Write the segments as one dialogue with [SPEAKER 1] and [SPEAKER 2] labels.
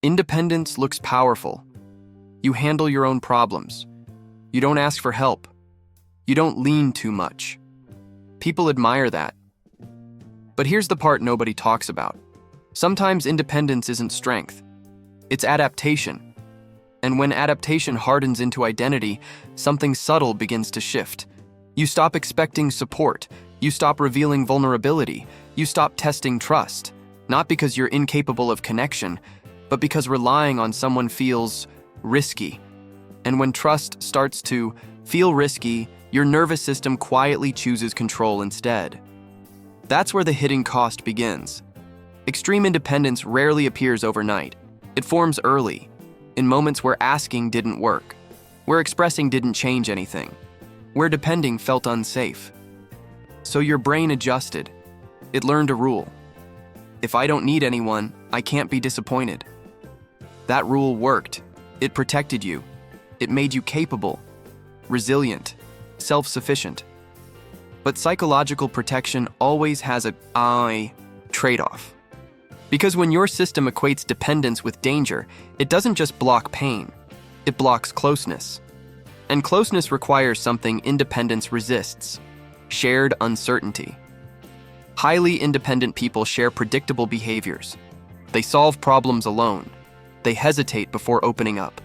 [SPEAKER 1] Independence looks powerful. You handle your own problems. You don't ask for help. You don't lean too much. People admire that. But here's the part nobody talks about. Sometimes independence isn't strength. It's adaptation. And when adaptation hardens into identity, something subtle begins to shift. You stop expecting support. You stop revealing vulnerability. You stop testing trust. Not because you're incapable of connection, but because relying on someone feels risky. And when trust starts to feel risky, your nervous system quietly chooses control instead. That's where the hidden cost begins. Extreme independence rarely appears overnight. It forms early, in moments where asking didn't work, where expressing didn't change anything, where depending felt unsafe. So your brain adjusted. It learned a rule. If I don't need anyone, I can't be disappointed. That rule worked. It protected you. It made you capable, resilient, self-sufficient. But psychological protection always has a I trade-off. Because when your system equates dependence with danger, it doesn't just block pain, it blocks closeness. And closeness requires something independence resists: shared uncertainty. Highly independent people share predictable behaviors. They solve problems alone. They hesitate before opening up.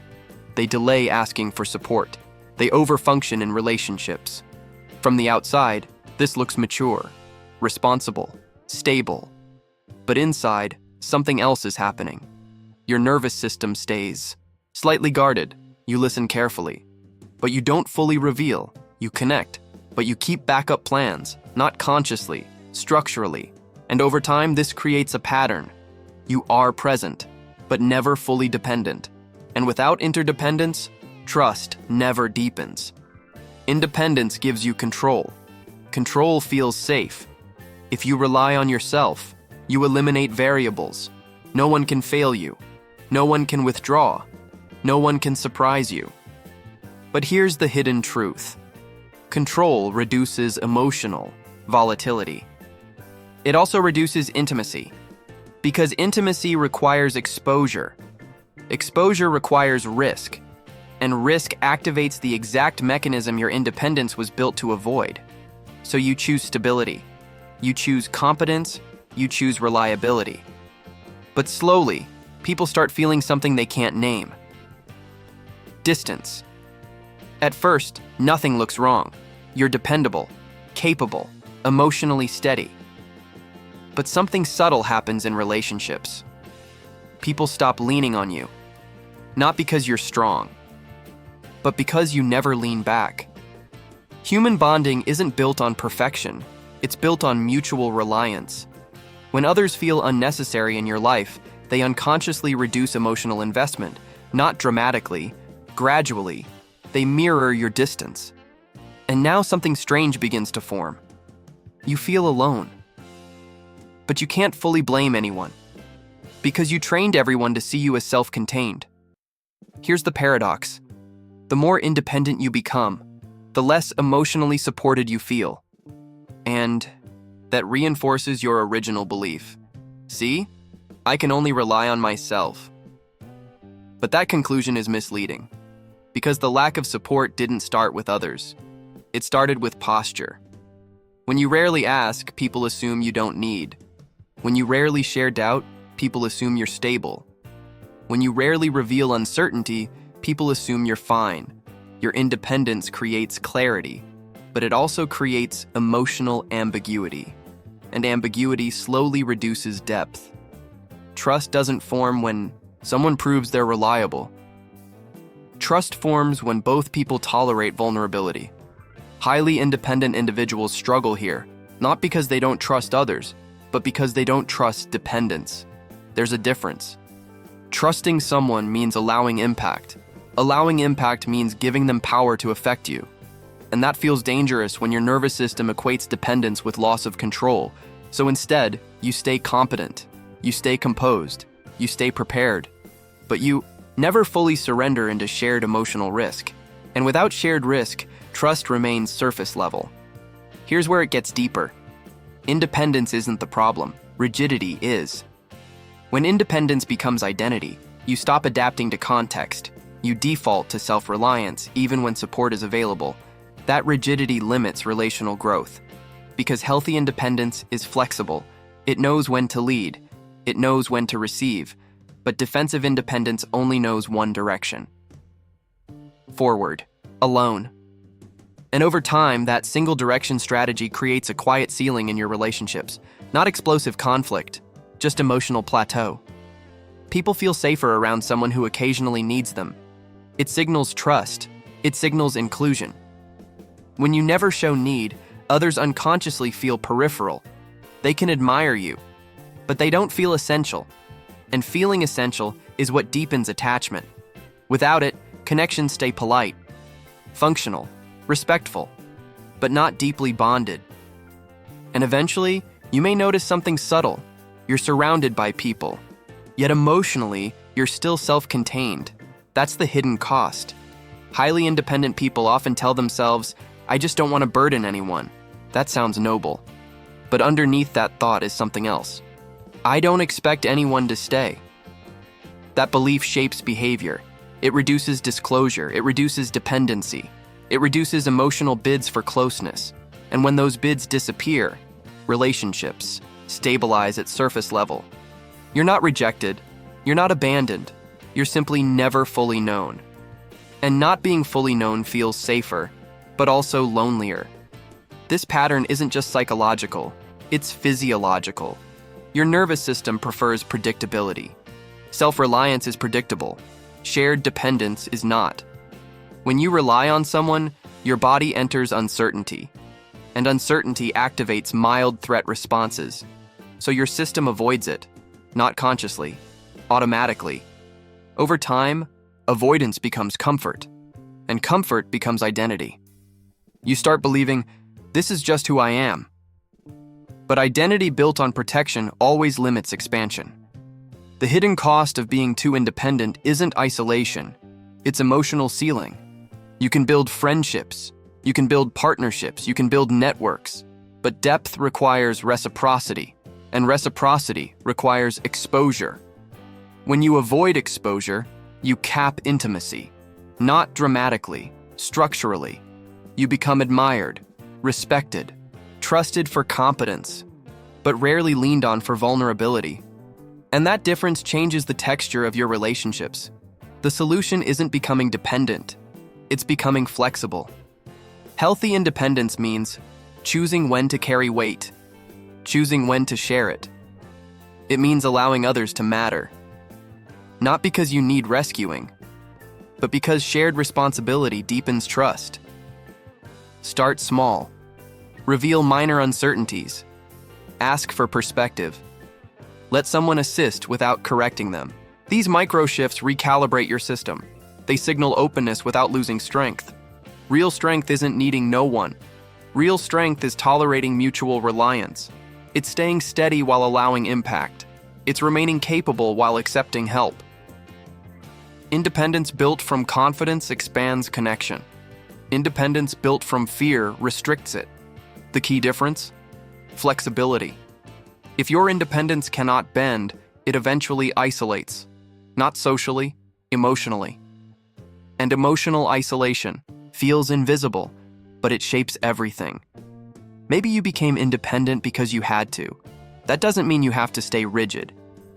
[SPEAKER 1] They delay asking for support. They overfunction in relationships. From the outside, this looks mature, responsible, stable. But inside, something else is happening. Your nervous system stays slightly guarded. You listen carefully. But you don't fully reveal. You connect. But you keep backup plans, not consciously, structurally. And over time, this creates a pattern. You are present, but never fully dependent. And without interdependence, trust never deepens. Independence gives you control. Control feels safe. If you rely on yourself, you eliminate variables. No one can fail you. No one can withdraw. No one can surprise you. But here's the hidden truth. Control reduces emotional volatility. It also reduces intimacy, because intimacy requires exposure. Exposure requires risk, and risk activates the exact mechanism your independence was built to avoid. So you choose stability, you choose competence, you choose reliability. But slowly, people start feeling something they can't name: distance. At first, nothing looks wrong. You're dependable, capable, emotionally steady. But something subtle happens in relationships. People stop leaning on you, not because you're strong, but because you never lean back. Human bonding isn't built on perfection, it's built on mutual reliance. When others feel unnecessary in your life, they unconsciously reduce emotional investment, not dramatically, gradually. They mirror your distance. And now something strange begins to form. You feel alone. But you can't fully blame anyone, because you trained everyone to see you as self-contained. Here's the paradox. The more independent you become, the less emotionally supported you feel. And that reinforces your original belief. See? I can only rely on myself. But that conclusion is misleading, because the lack of support didn't start with others. It started with posture. When you rarely ask, people assume you don't need. When you rarely share doubt, people assume you're stable. When you rarely reveal uncertainty, people assume you're fine. Your independence creates clarity, but it also creates emotional ambiguity. And ambiguity slowly reduces depth. Trust doesn't form when someone proves they're reliable. Trust forms when both people tolerate vulnerability. Highly independent individuals struggle here, not because they don't trust others, but because they don't trust dependence. There's a difference. Trusting someone means allowing impact. Allowing impact means giving them power to affect you. And that feels dangerous when your nervous system equates dependence with loss of control. So instead, you stay competent, you stay composed, you stay prepared. But you never fully surrender into shared emotional risk. And without shared risk, trust remains surface level. Here's where it gets deeper. Independence isn't the problem. Rigidity is. When independence becomes identity, You stop adapting to context. You default to self-reliance even when support is available. That rigidity limits relational growth. Because healthy independence is flexible. It knows when to lead. It knows when to receive. But defensive independence only knows one direction. Forward. Alone. And over time, that single-direction strategy creates a quiet ceiling in your relationships. Not explosive conflict, just emotional plateau. People feel safer around someone who occasionally needs them. It signals trust. It signals inclusion. When you never show need, others unconsciously feel peripheral. They can admire you, but they don't feel essential. And feeling essential is what deepens attachment. Without it, connections stay polite, functional, respectful, but not deeply bonded. And eventually, you may notice something subtle. You're surrounded by people, yet emotionally, you're still self-contained. That's the hidden cost. Highly independent people often tell themselves, "I just don't want to burden anyone." That sounds noble. But underneath that thought is something else. I don't expect anyone to stay. That belief shapes behavior. It reduces disclosure. It reduces dependency. It reduces emotional bids for closeness. And when those bids disappear, relationships stabilize at surface level. You're not rejected. You're not abandoned. You're simply never fully known. And not being fully known feels safer, but also lonelier. This pattern isn't just psychological, it's physiological. Your nervous system prefers predictability. Self-reliance is predictable. Shared dependence is not. When you rely on someone, your body enters uncertainty. And uncertainty activates mild threat responses. So your system avoids it, not consciously, automatically. Over time, avoidance becomes comfort, and comfort becomes identity. You start believing, this is just who I am. But identity built on protection always limits expansion. The hidden cost of being too independent isn't isolation, it's emotional ceiling. You can build friendships, you can build partnerships, you can build networks, but depth requires reciprocity, and reciprocity requires exposure. When you avoid exposure, you cap intimacy, not dramatically, structurally. You become admired, respected, trusted for competence, but rarely leaned on for vulnerability. And that difference changes the texture of your relationships. The solution isn't becoming dependent, it's becoming flexible. Healthy independence means choosing when to carry weight, choosing when to share it. It means allowing others to matter. Not because you need rescuing, but because shared responsibility deepens trust. Start small. Reveal minor uncertainties. Ask for perspective. Let someone assist without correcting them. These micro shifts recalibrate your system. They signal openness without losing strength. Real strength isn't needing no one. Real strength is tolerating mutual reliance. It's staying steady while allowing impact. It's remaining capable while accepting help. Independence built from confidence expands connection. Independence built from fear restricts it. The key difference? Flexibility. If your independence cannot bend, it eventually isolates. Not socially, emotionally. And emotional isolation feels invisible, but it shapes everything. Maybe you became independent because you had to. That doesn't mean you have to stay rigid.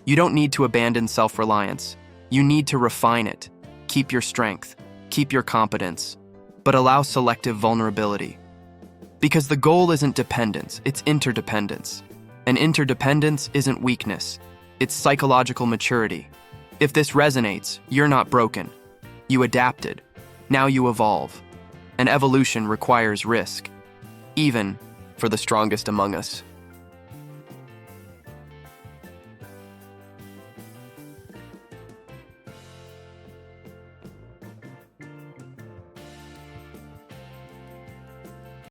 [SPEAKER 1] You don't need to abandon self-reliance. You need to refine it. Keep your strength, keep your competence, but allow selective vulnerability. Because the goal isn't dependence, it's interdependence. And interdependence isn't weakness, it's psychological maturity. If this resonates, you're not broken. You adapted. Now you evolve. And evolution requires risk, even for the strongest among us.